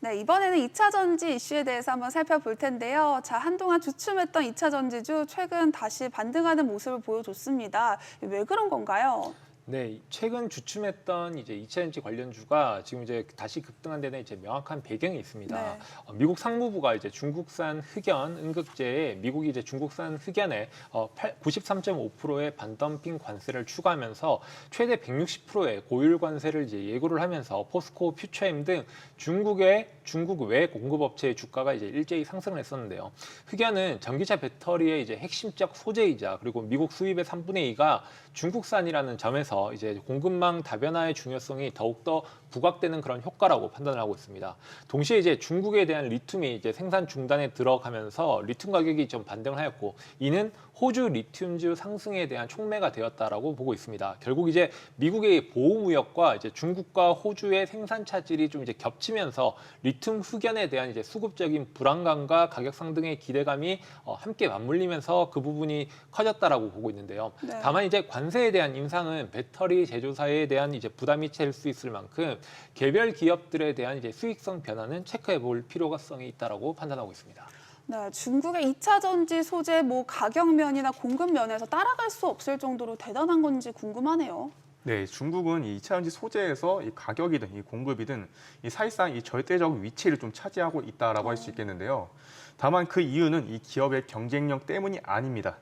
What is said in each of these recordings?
네, 이번에는 2차 전지 이슈에 대해서 한번 살펴볼 텐데요. 자, 한동안 주춤했던 2차 전지주 최근 다시 반등하는 모습을 보여줬습니다. 왜 그런 건가요? 네, 최근 주춤했던 이제 2차전지 관련주가 지금 이제 다시 급등한 데는 이제 명확한 배경이 있습니다. 네. 미국 상무부가 이제 중국산 흑연 응급제에 미국이 이제 중국산 흑연에 93.5%의 반덤핑 관세를 추가하면서 최대 160%의 고율 관세를 이제 예고를 하면서 포스코, 퓨처엠 등 중국 외 공급업체의 주가가 이제 일제히 상승을 했었는데요. 흑연은 전기차 배터리의 이제 핵심적 소재이자 그리고 미국 수입의 3분의 2가 중국산이라는 점에서 이제 공급망 다변화의 중요성이 더욱더 부각되는 그런 효과라고 판단을 하고 있습니다. 동시에 이제 중국에 대한 리튬이 이제 생산 중단에 들어가면서 리튬 가격이 좀 반등을 하였고, 이는 호주 리튬주 상승에 대한 촉매가 되었다라고 보고 있습니다. 결국 이제 미국의 보호무역과 이제 중국과 호주의 생산 차질이 좀 이제 겹치면서 리튬 흑연에 대한 이제 수급적인 불안감과 가격 상승의 기대감이 함께 맞물리면서 그 부분이 커졌다라고 보고 있는데요. 네. 다만 이제 관세에 대한 인상은 배터리 제조사에 대한 이제 부담이 될 수 있을 만큼 개별 기업들에 대한 이제 수익성 변화는 체크해 볼 필요성이 있다라고 판단하고 있습니다. 네, 중국의 2차 전지 소재 가격 면이나 공급 면에서 따라갈 수 없을 정도로 대단한 건지 궁금하네요. 네, 중국은 이 2차 전지 소재에서 이 가격이든 이 공급이든 이 사실상 이 절대적 위치를 좀 차지하고 있다라고 할 수 있겠는데요. 다만 그 이유는 이 기업의 경쟁력 때문이 아닙니다.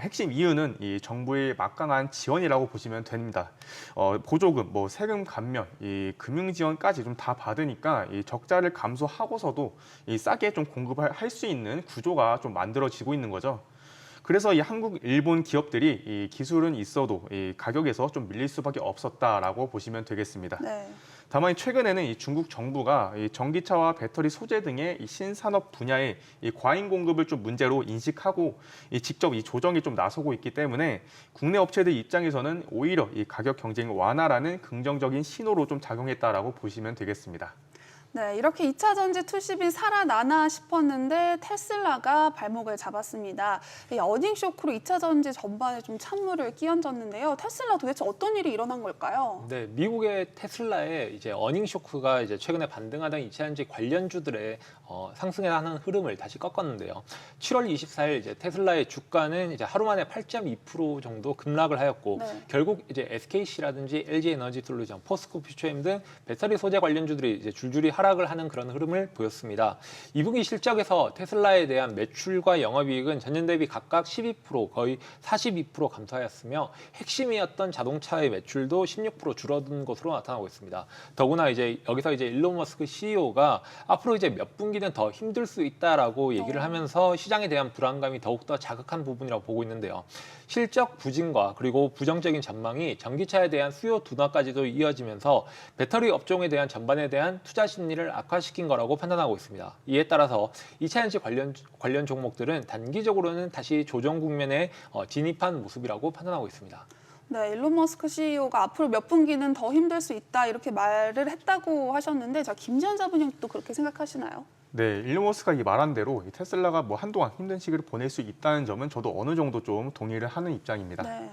핵심 이유는 이 정부의 막강한 지원이라고 보시면 됩니다. 보조금, 세금 감면, 이 금융 지원까지 좀 다 받으니까 이 적자를 감수하고서도 이 싸게 좀 공급할 수 있는 구조가 좀 만들어지고 있는 거죠. 그래서 이 한국, 일본 기업들이 이 기술은 있어도 이 가격에서 좀 밀릴 수밖에 없었다라고 보시면 되겠습니다. 네. 다만 최근에는 이 중국 정부가 이 전기차와 배터리 소재 등의 이 신산업 분야의 이 과잉 공급을 좀 문제로 인식하고 이 직접 이 조정에 좀 나서고 있기 때문에 국내 업체들 입장에서는 오히려 이 가격 경쟁 완화라는 긍정적인 신호로 좀 작용했다라고 보시면 되겠습니다. 네, 이렇게 2차 전지 투심이 살아나나 싶었는데 테슬라가 발목을 잡았습니다. 이 어닝 쇼크로 2차 전지 전반에 좀 찬물을 끼얹었는데요. 테슬라 도대체 어떤 일이 일어난 걸까요? 네, 미국의 테슬라의 이제 어닝 쇼크가 이제 최근에 반등하던 2차전지 관련주들의 상승에 하는 흐름을 다시 꺾었는데요. 7월 24일 이제 테슬라의 주가는 이제 하루 만에 8.2% 정도 급락을 하였고, 네. 결국 이제 SKC라든지 LG 에너지 솔루션, 포스코 퓨처엠 등 배터리 소재 관련주들이 이제 줄줄이 하락을 하는 그런 흐름을 보였습니다. 2분기 실적에서 테슬라에 대한 매출과 영업이익은 전년 대비 각각 12%, 거의 42% 감소하였으며, 핵심이었던 자동차의 매출도 16% 줄어든 것으로 나타나고 있습니다. 더구나 이제 여기서 이제 일론 머스크 CEO가 앞으로 이제 몇 분기는 더 힘들 수 있다라고 얘기를 하면서 시장에 대한 불안감이 더욱더 자극한 부분이라고 보고 있는데요. 실적 부진과 그리고 부정적인 전망이 전기차에 대한 수요 둔화까지도 이어지면서 배터리 업종에 대한 전반에 대한 투자 심리를 악화시킨 거라고 판단하고 있습니다. 이에 따라서 2차전지 관련 종목들은 단기적으로는 다시 조정 국면에 진입한 모습이라고 판단하고 있습니다. 네, 일론 머스크 CEO가 앞으로 몇 분기는 더 힘들 수 있다 이렇게 말을 했다고 하셨는데, 자, 김지현 자분님도 그렇게 생각하시나요? 네, 일론 머스크가 이 말한 대로 이 테슬라가 한동안 힘든 시기를 보낼 수 있다는 점은 저도 어느 정도 좀 동의를 하는 입장입니다. 네.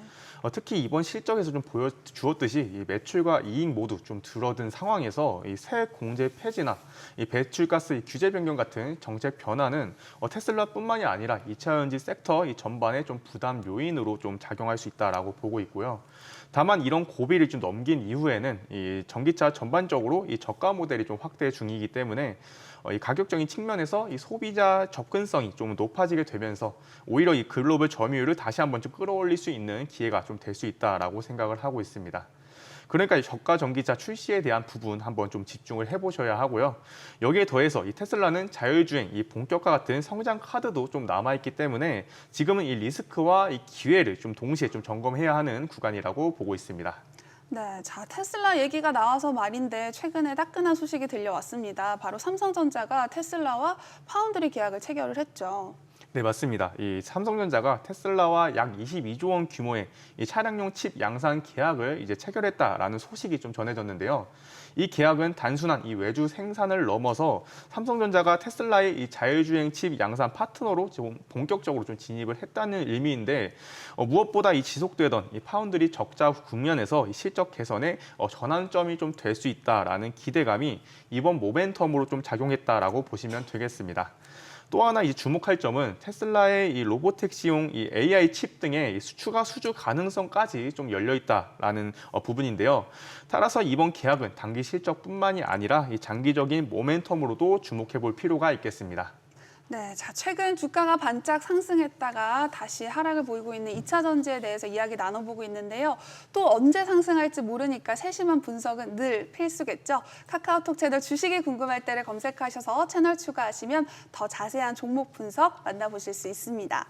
특히 이번 실적에서 좀 보여주었듯이 이 매출과 이익 모두 좀 줄어든 상황에서 이 세액 공제 폐지나 이 배출가스 규제 변경 같은 정책 변화는 테슬라뿐만이 아니라 2차전지 섹터 이 전반에 좀 부담 요인으로 좀 작용할 수 있다라고 보고 있고요. 다만 이런 고비를 좀 넘긴 이후에는 이 전기차 전반적으로 이 저가 모델이 좀 확대 중이기 때문에 이 가격적인 측면에서 이 소비자 접근성이 좀 높아지게 되면서 오히려 이 글로벌 점유율을 다시 한번 좀 끌어올릴 수 있는 기회가 좀 될 수 있다라고 생각을 하고 있습니다. 그러니까 이 저가 전기차 출시에 대한 부분 한번 좀 집중을 해보셔야 하고요. 여기에 더해서 이 테슬라는 자율주행, 이 본격화 같은 성장 카드도 좀 남아있기 때문에 지금은 이 리스크와 이 기회를 좀 동시에 좀 점검해야 하는 구간이라고 보고 있습니다. 네, 자, 테슬라 얘기가 나와서 말인데 최근에 따끈한 소식이 들려왔습니다. 바로 삼성전자가 테슬라와 파운드리 계약을 체결을 했죠. 네, 맞습니다. 이 삼성전자가 테슬라와 약 22조 원 규모의 이 차량용 칩 양산 계약을 이제 체결했다라는 소식이 좀 전해졌는데요. 이 계약은 단순한 이 외주 생산을 넘어서 삼성전자가 테슬라의 이 자율주행 칩 양산 파트너로 좀 본격적으로 좀 진입을 했다는 의미인데 무엇보다 이 지속되던 이 파운드리 적자 국면에서 이 실적 개선에 전환점이 좀 될 수 있다라는 기대감이 이번 모멘텀으로 좀 작용했다라고 보시면 되겠습니다. 또 하나 이 주목할 점은 테슬라의 이 로보택시용 이 AI 칩 등의 추가 수주 가능성까지 좀 열려 있다라는 부분인데요. 따라서 이번 계약은 단기 실적뿐만이 아니라 이 장기적인 모멘텀으로도 주목해 볼 필요가 있겠습니다. 네, 자, 최근 주가가 반짝 상승했다가 다시 하락을 보이고 있는 2차 전지에 대해서 이야기 나눠보고 있는데요. 또 언제 상승할지 모르니까 세심한 분석은 늘 필수겠죠. 카카오톡 채널 주식이 궁금할 때를 검색하셔서 채널 추가하시면 더 자세한 종목 분석 만나보실 수 있습니다.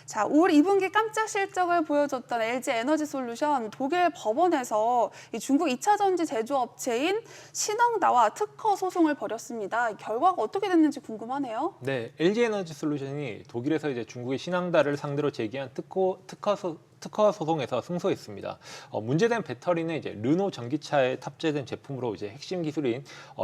자, 올 2분기 깜짝 실적을 보여줬던 LG 에너지 솔루션 독일 법원에서 이 중국 2차 전지 제조업체인 신흥다와 특허 소송을 벌였습니다. 결과가 어떻게 됐는지 궁금하네요. 네, LG 에너지 솔루션이 독일에서 이제 중국의 신흥다를 상대로 제기한 특허 소송에서 승소했습니다. 문제된 배터리는 이제 르노 전기차에 탑재된 제품으로 이제 핵심 기술인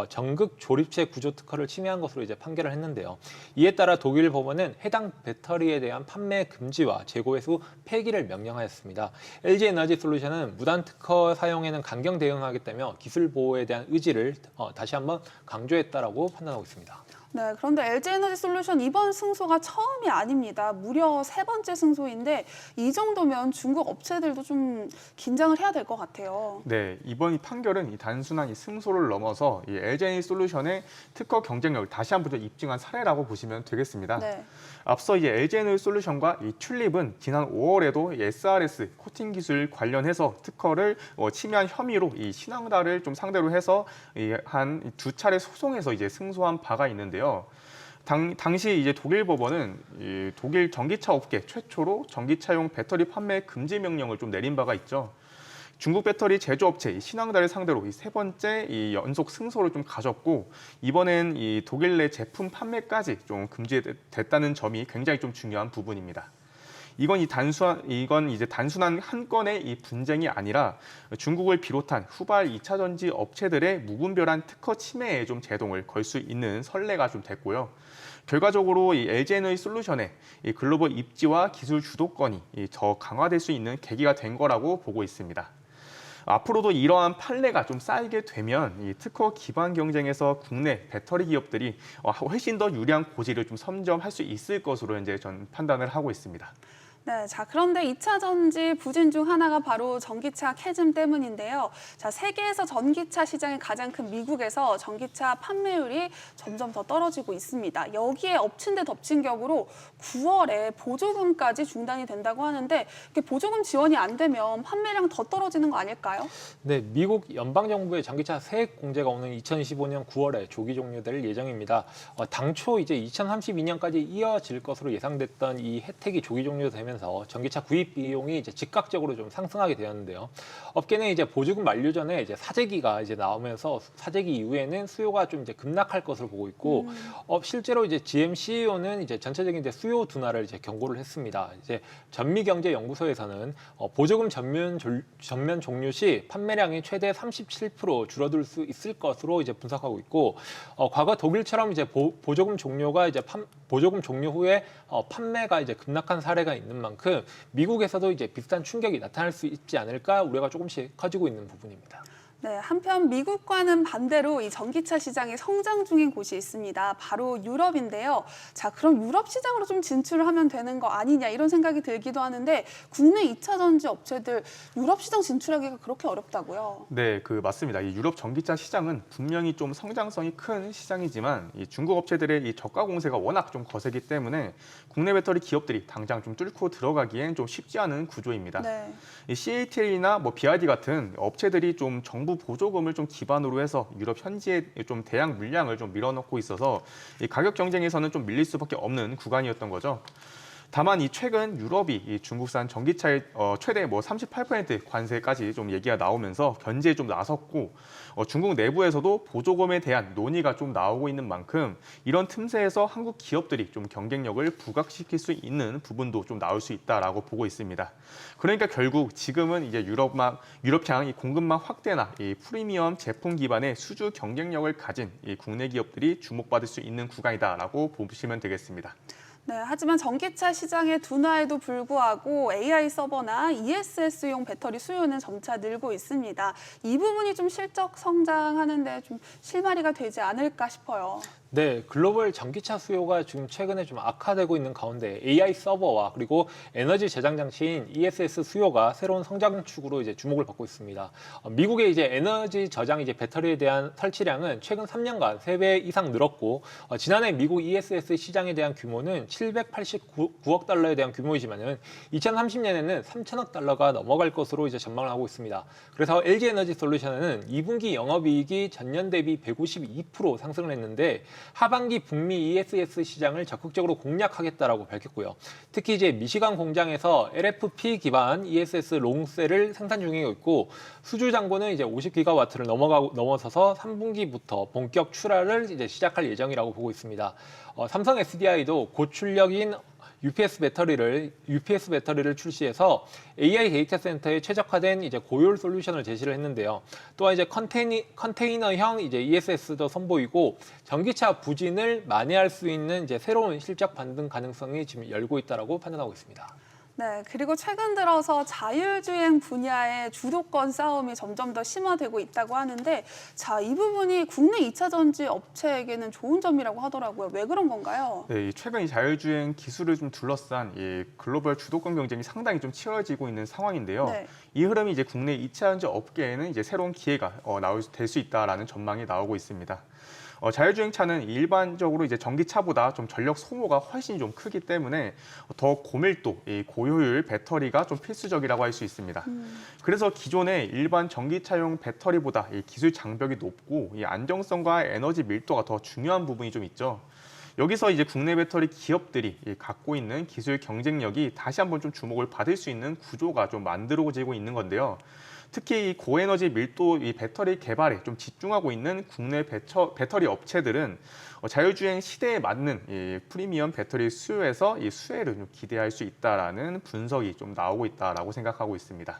전극 조립체 구조 특허를 침해한 것으로 이제 판결을 했는데요. 이에 따라 독일 법원은 해당 배터리에 대한 판매 금지와 재고 회수 폐기를 명령하였습니다. LG 에너지 솔루션은 무단 특허 사용에는 강경 대응하겠다며 기술 보호에 대한 의지를 다시 한번 강조했다라고 판단하고 있습니다. 네, 그런데 LG에너지 솔루션 이번 승소가 처음이 아닙니다. 무려 3번째 승소인데 이 정도면 중국 업체들도 좀 긴장을 해야 될 것 같아요. 네, 이번 판결은 이 단순한 이 승소를 넘어서 이 LG 솔루션의 특허 경쟁력을 다시 한번 입증한 사례라고 보시면 되겠습니다. 네. 앞서 이 LG 솔루션과 이 튤립은 지난 5월에도 SRS 코팅 기술 관련해서 특허를 침해한 혐의로 이 신흥다를 좀 상대로 해서 한 2차례 소송에서 이제 승소한 바가 있는데요. 당시 이제 독일 법원은 이 독일 전기차 업계 최초로 전기차용 배터리 판매 금지 명령을 좀 내린 바가 있죠. 중국 배터리 제조업체 신흥다를 상대로 이 3번째 이 연속 승소를 좀 가졌고 이번엔 이 독일 내 제품 판매까지 좀 금지됐다는 점이 굉장히 좀 중요한 부분입니다. 이건 이제 단순한 한 건의 이 분쟁이 아니라 중국을 비롯한 후발 2차 전지 업체들의 무분별한 특허 침해에 좀 제동을 걸 수 있는 선례가 좀 됐고요. 결과적으로 이 LG에너지 솔루션의 이 글로벌 입지와 기술 주도권이 더 강화될 수 있는 계기가 된 거라고 보고 있습니다. 앞으로도 이러한 판례가 좀 쌓이게 되면 이 특허 기반 경쟁에서 국내 배터리 기업들이 훨씬 더 유리한 고지를 좀 선점할 수 있을 것으로 이제 전 판단을 하고 있습니다. 네, 자, 그런데 2차 전지 부진 중 하나가 바로 전기차 캐즘 때문인데요. 자, 세계에서 전기차 시장이 가장 큰 미국에서 전기차 판매율이 점점 더 떨어지고 있습니다. 여기에 엎친 데 덮친 격으로 9월에 보조금까지 중단이 된다고 하는데 이게 보조금 지원이 안 되면 판매량 더 떨어지는 거 아닐까요? 네, 미국 연방정부의 전기차 세액 공제가 오는 2025년 9월에 조기 종료될 예정입니다. 당초 이제 2032년까지 이어질 것으로 예상됐던 이 혜택이 조기 종료되면서 전기차 구입 비용이 이제 즉각적으로 좀 상승하게 되었는데요. 업계는 이제 보조금 만료 전에 이제 사재기가 이제 나오면서 사재기 이후에는 수요가 좀 이제 급락할 것으로 보고 있고, 실제로 이제 GM CEO는 이제 전체적인 이제 수요 둔화를 이제 경고를 했습니다. 이제 전미경제연구소에서는 보조금 전면 종료 시 판매량이 최대 37% 줄어들 수 있을 것으로 이제 분석하고 있고, 과거 독일처럼 이제 보조금 종료 후에 판매가 이제 급락한 사례가 있는 만큼 미국에서도 이제 비슷한 충격이 나타날 수 있지 않을까 우려가 조금씩 커지고 있는 부분입니다. 네, 한편 미국과는 반대로 이 전기차 시장이 성장 중인 곳이 있습니다. 바로 유럽인데요. 자, 그럼 유럽 시장으로 좀 진출을 하면 되는 거 아니냐 이런 생각이 들기도 하는데 국내 2차 전지 업체들 유럽 시장 진출하기가 그렇게 어렵다고요? 네, 맞습니다. 이 유럽 전기차 시장은 분명히 좀 성장성이 큰 시장이지만 이 중국 업체들의 이 저가 공세가 워낙 좀 거세기 때문에 국내 배터리 기업들이 당장 좀 뚫고 들어가기엔 좀 쉽지 않은 구조입니다. 네. 이 CATL이나 BYD 같은 업체들이 좀 정부 보조금을 좀 기반으로 해서 유럽 현지에 좀 대량 물량을 좀 밀어넣고 있어서 이 가격 경쟁에서는 좀 밀릴 수밖에 없는 구간이었던 거죠. 다만 이 최근 유럽이 이 중국산 전기차에 최대 38% 관세까지 좀 얘기가 나오면서 견제에 좀 나섰고 중국 내부에서도 보조금에 대한 논의가 좀 나오고 있는 만큼 이런 틈새에서 한국 기업들이 좀 경쟁력을 부각시킬 수 있는 부분도 좀 나올 수 있다라고 보고 있습니다. 그러니까 결국 지금은 이제 유럽향 이 공급망 확대나 이 프리미엄 제품 기반의 수주 경쟁력을 가진 이 국내 기업들이 주목받을 수 있는 구간이다라고 보시면 되겠습니다. 네, 하지만 전기차 시장의 둔화에도 불구하고 AI 서버나 ESS용 배터리 수요는 점차 늘고 있습니다. 이 부분이 좀 실적 성장하는데 좀 실마리가 되지 않을까 싶어요. 네, 글로벌 전기차 수요가 지금 최근에 좀 악화되고 있는 가운데 AI 서버와 그리고 에너지 저장 장치인 ESS 수요가 새로운 성장축으로 이제 주목을 받고 있습니다. 미국의 이제 에너지 저장 이제 배터리에 대한 설치량은 최근 3년간 3배 이상 늘었고 지난해 미국 ESS 시장에 대한 규모는 789억 달러에 대한 규모이지만은 2030년에는 3천억 달러가 넘어갈 것으로 이제 전망을 하고 있습니다. 그래서 LG 에너지 솔루션은 2분기 영업이익이 전년 대비 152% 상승을 했는데 하반기 북미 ESS 시장을 적극적으로 공략하겠다라고 밝혔고요. 특히 이제 미시간 공장에서 LFP 기반 ESS 롱셀을 생산 중에 있고 수주 잔고는 이제 50기가와트를 넘어서서 3분기부터 본격 출하를 이제 시작할 예정이라고 보고 있습니다. 삼성 SDI도 고출력인 UPS 배터리를 출시해서 AI 데이터 센터에 최적화된 이제 고효율 솔루션을 제시를 했는데요. 또한 이제 컨테이너형 이제 ESS도 선보이고 전기차 부진을 만회할 수 있는 이제 새로운 실적 반등 가능성이 지금 열고 있다라고 판단하고 있습니다. 네, 그리고 최근 들어서 자율주행 분야의 주도권 싸움이 점점 더 심화되고 있다고 하는데 자, 이 부분이 국내 2차 전지 업체에게는 좋은 점이라고 하더라고요. 왜 그런 건가요? 네, 최근 이 자율주행 기술을 좀 둘러싼 이 글로벌 주도권 경쟁이 상당히 좀 치열해지고 있는 상황인데요. 네. 이 흐름이 이제 국내 2차 전지 업계에는 이제 새로운 기회가 될 수 있다라는 전망이 나오고 있습니다. 자율주행차는 일반적으로 이제 전기차보다 좀 전력 소모가 훨씬 좀 크기 때문에 더 고밀도, 이 고효율 배터리가 좀 필수적이라고 할 수 있습니다. 그래서 기존의 일반 전기차용 배터리보다 이 기술 장벽이 높고 이 안정성과 에너지 밀도가 더 중요한 부분이 좀 있죠. 여기서 이제 국내 배터리 기업들이 갖고 있는 기술 경쟁력이 다시 한번 좀 주목을 받을 수 있는 구조가 좀 만들어지고 있는 건데요. 특히 이 고에너지 밀도 이 배터리 개발에 좀 집중하고 있는 국내 배터리 업체들은 자율주행 시대에 맞는 이 프리미엄 배터리 수요에서 이 수혜를 좀 기대할 수 있다라는 분석이 좀 나오고 있다라고 생각하고 있습니다.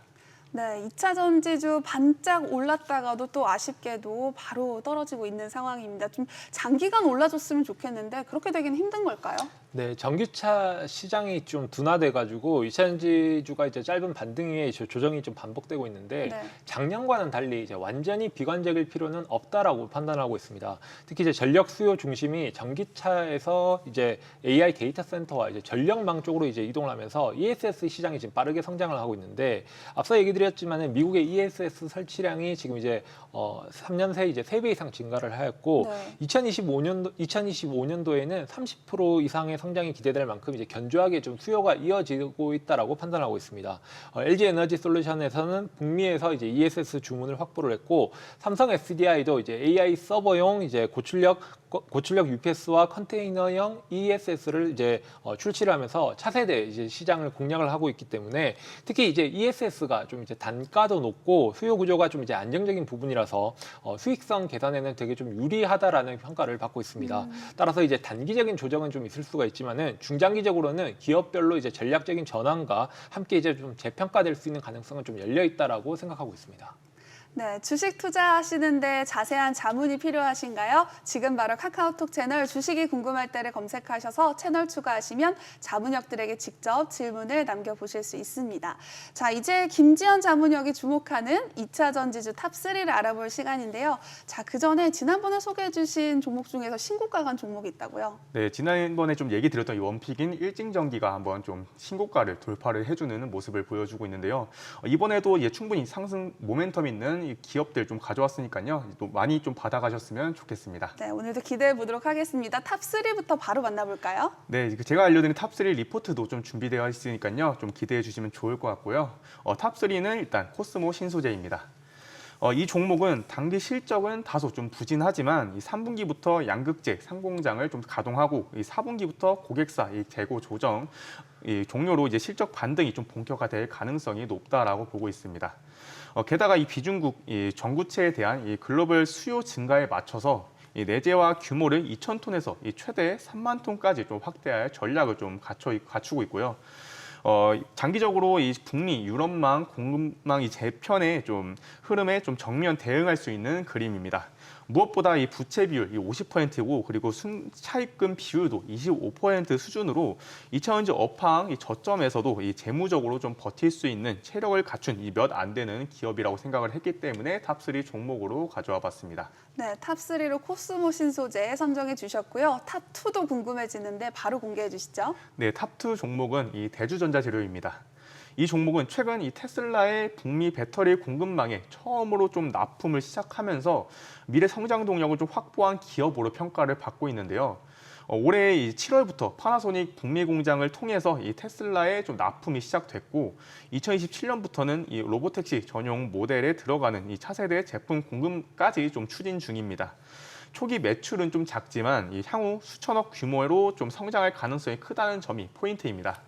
네, 2차 전지주 반짝 올랐다가도 또 아쉽게도 바로 떨어지고 있는 상황입니다. 좀 장기간 올라줬으면 좋겠는데 그렇게 되기는 힘든 걸까요? 네, 전기차 시장이 좀 둔화돼가지고 2차 전지주가 이제 짧은 반등 이후에 조정이 좀 반복되고 있는데 네. 작년과는 달리 이제 완전히 비관적일 필요는 없다라고 판단하고 있습니다. 특히 이제 전력 수요 중심이 전기차에서 이제 AI 데이터 센터와 이제 전력망 쪽으로 이제 이동을 하면서 ESS 시장이 지금 빠르게 성장을 하고 있는데 앞서 얘기 드렸지만은 미국의 ESS 설치량이 지금 이제 3년 새 이제 3배 이상 증가를 하였고 네. 2025년도에는 30% 이상의 성장이 기대될 만큼 이제 견조하게 좀 수요가 이어지고 있다라고 판단하고 있습니다. LG 에너지 솔루션에서는 북미에서 이제 ESS 주문을 확보를 했고 삼성 SDI도 이제 AI 서버용 이제 고출력 UPS와 컨테이너형 ESS를 이제 출시를 하면서 차세대 이제 시장을 공략을 하고 있기 때문에 특히 이제 ESS가 좀 이제 단가도 높고 수요 구조가 좀 이제 안정적인 부분이라서 수익성 계산에는 되게 좀 유리하다라는 평가를 받고 있습니다. 따라서 이제 단기적인 조정은 좀 있을 수가 있지만은 중장기적으로는 기업별로 이제 전략적인 전환과 함께 이제 좀 재평가될 수 있는 가능성은 좀 열려 있다라고 생각하고 있습니다. 네, 주식 투자하시는데 자세한 자문이 필요하신가요? 지금 바로 카카오톡 채널 주식이 궁금할 때를 검색하셔서 채널 추가하시면 자문역들에게 직접 질문을 남겨보실 수 있습니다. 자, 이제 김지연 자문역이 주목하는 2차 전지주 탑3를 알아볼 시간인데요. 자, 그 전에 지난번에 소개해 주신 종목 중에서 신고가 간 종목이 있다고요? 네, 지난번에 좀 얘기 드렸던 이 원픽인 일진전기가 한번 좀 신고가를 돌파를 해주는 모습을 보여주고 있는데요. 이번에도 충분히 상승 모멘텀 있는 이 기업들 좀 가져왔으니까요. 또 많이 좀 받아가셨으면 좋겠습니다. 네, 오늘도 기대해 보도록 하겠습니다. 탑3부터 바로 만나볼까요? 네, 제가 알려드린 탑3 리포트도 좀 준비되어 있으니까요. 좀 기대해 주시면 좋을 것 같고요. 탑3는 일단 코스모 신소재입니다. 이 종목은 당기 실적은 다소 좀 부진하지만 이 3분기부터 양극재 상공장을 좀 가동하고 이 4분기부터 고객사 이 재고 조정 이 종료로 이제 실적 반등이 좀 본격화될 가능성이 높다라고 보고 있습니다. 게다가 이 비중국 이 전구체에 대한 이 글로벌 수요 증가에 맞춰서 이 내재화 규모를 2,000톤에서 이 최대 3만 톤까지 좀 확대할 전략을 좀 갖추고 있고요. 장기적으로 이 북미, 유럽망, 공급망 이 재편의 좀 흐름에 좀 정면 대응할 수 있는 그림입니다. 무엇보다 이 부채 비율 이 50%고 그리고 순차입금 비율도 25% 수준으로 2차전지 업황 이 저점에서도 이 재무적으로 좀 버틸 수 있는 체력을 갖춘 이 몇 안 되는 기업이라고 생각을 했기 때문에 탑3 종목으로 가져와 봤습니다. 네, 탑3로 코스모 신소재 선정해 주셨고요. 탑2도 궁금해지는데 바로 공개해 주시죠. 네, 탑2 종목은 이 대주전자 재료입니다. 이 종목은 최근 이 테슬라의 북미 배터리 공급망에 처음으로 좀 납품을 시작하면서 미래 성장 동력을 좀 확보한 기업으로 평가를 받고 있는데요. 올해 7월부터 파나소닉 북미 공장을 통해서 이 테슬라의 좀 납품이 시작됐고 2027년부터는 이 로보택시 전용 모델에 들어가는 이 차세대 제품 공급까지 좀 추진 중입니다. 초기 매출은 좀 작지만 이 향후 수천억 규모로 좀 성장할 가능성이 크다는 점이 포인트입니다.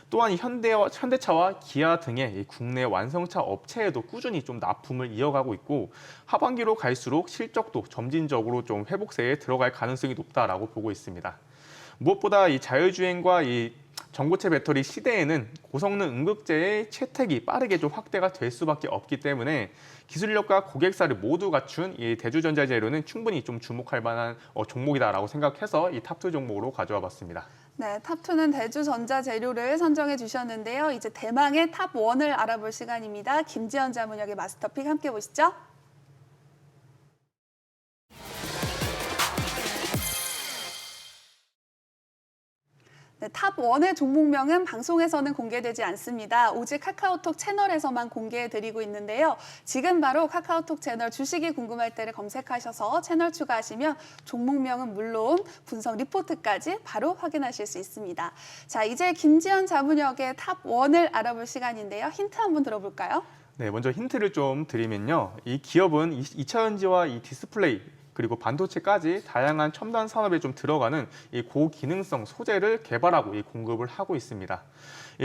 또한 현대차와 기아 등의 국내 완성차 업체에도 꾸준히 좀 납품을 이어가고 있고 하반기로 갈수록 실적도 점진적으로 좀 회복세에 들어갈 가능성이 높다라고 보고 있습니다. 무엇보다 이 자율주행과 이 전고체 배터리 시대에는 고성능 응급제의 채택이 빠르게 좀 확대가 될 수밖에 없기 때문에 기술력과 고객사를 모두 갖춘 이 대주전자 재료는 충분히 좀 주목할 만한 종목이다라고 생각해서 이 탑2 종목으로 가져와 봤습니다. 네, 탑2는 대주전자 재료를 선정해 주셨는데요. 이제 대망의 탑1을 알아볼 시간입니다. 김지연 자문역의 마스터픽 함께 보시죠. 네, 탑1의 종목명은 방송에서는 공개되지 않습니다. 오직 카카오톡 채널에서만 공개해드리고 있는데요. 지금 바로 카카오톡 채널 주식이 궁금할 때를 검색하셔서 채널 추가하시면 종목명은 물론 분석 리포트까지 바로 확인하실 수 있습니다. 자, 이제 김지연 자문역의 탑1을 알아볼 시간인데요. 힌트 한번 들어볼까요? 네, 먼저 힌트를 좀 드리면요. 이 기업은 2차전지와 이 디스플레이 그리고 반도체까지 다양한 첨단 산업에 좀 들어가는 이 고기능성 소재를 개발하고 이 공급을 하고 있습니다.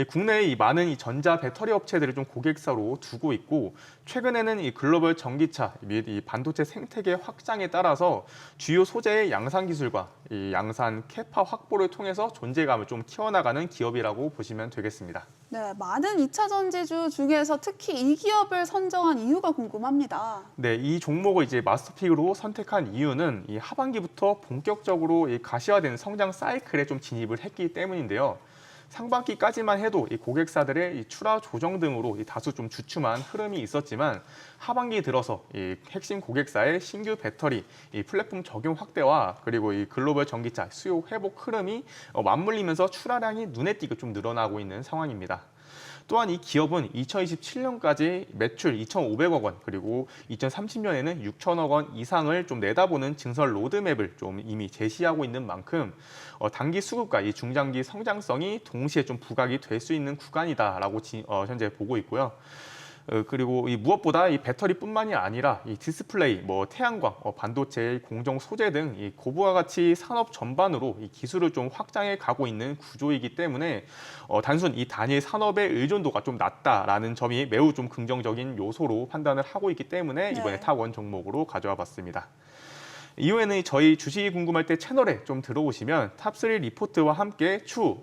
국내에 이 많은 이 전자 배터리 업체들을 좀 고객사로 두고 있고 최근에는 이 글로벌 전기차 및 이 반도체 생태계 확장에 따라서 주요 소재의 양산 기술과 이 양산 캐파 확보를 통해서 존재감을 좀 키워나가는 기업이라고 보시면 되겠습니다. 네, 많은 2차 전지주 중에서 특히 이 기업을 선정한 이유가 궁금합니다. 네, 이 종목을 이제 마스터픽으로 선택한 이유는 이 하반기부터 본격적으로 이 가시화된 성장 사이클에 좀 진입을 했기 때문인데요. 상반기까지만 해도 이 고객사들의 이 출하 조정 등으로 이 다소 좀 주춤한 흐름이 있었지만 하반기 들어서 이 핵심 고객사의 신규 배터리 이 플랫폼 적용 확대와 그리고 이 글로벌 전기차 수요 회복 흐름이 맞물리면서 출하량이 눈에 띄게 좀 늘어나고 있는 상황입니다. 또한 이 기업은 2027년까지 매출 2,500억 원 그리고 2030년에는 6천억 원 이상을 좀 내다보는 증설 로드맵을 좀 이미 제시하고 있는 만큼 단기 수급과 이 중장기 성장성이 동시에 좀 부각이 될 수 있는 구간이다라고 현재 보고 있고요. 그리고 이 무엇보다 이 배터리뿐만이 아니라 이 디스플레이, 태양광, 반도체, 공정 소재 등 이 고부가 가치 산업 전반으로 이 기술을 좀 확장해 가고 있는 구조이기 때문에 단순 이 단일 산업의 의존도가 좀 낮다라는 점이 매우 좀 긍정적인 요소로 판단을 하고 있기 때문에 이번에 탑1 종목으로 가져와 봤습니다. 이후에는 저희 주식이 궁금할 때 채널에 좀 들어오시면 탑3 리포트와 함께 추후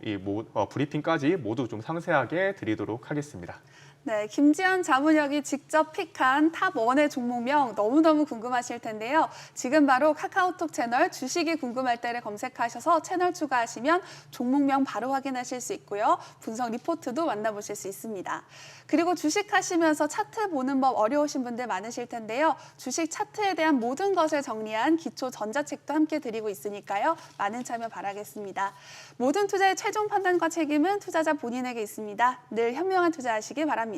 브리핑까지 모두 좀 상세하게 드리도록 하겠습니다. 네, 김지연 자문역이 직접 픽한 탑1의 종목명 너무너무 궁금하실 텐데요. 지금 바로 카카오톡 채널 주식이 궁금할 때를 검색하셔서 채널 추가하시면 종목명 바로 확인하실 수 있고요. 분석 리포트도 만나보실 수 있습니다. 그리고 주식하시면서 차트 보는 법 어려우신 분들 많으실 텐데요. 주식 차트에 대한 모든 것을 정리한 기초 전자책도 함께 드리고 있으니까요. 많은 참여 바라겠습니다. 모든 투자의 최종 판단과 책임은 투자자 본인에게 있습니다. 늘 현명한 투자하시기 바랍니다.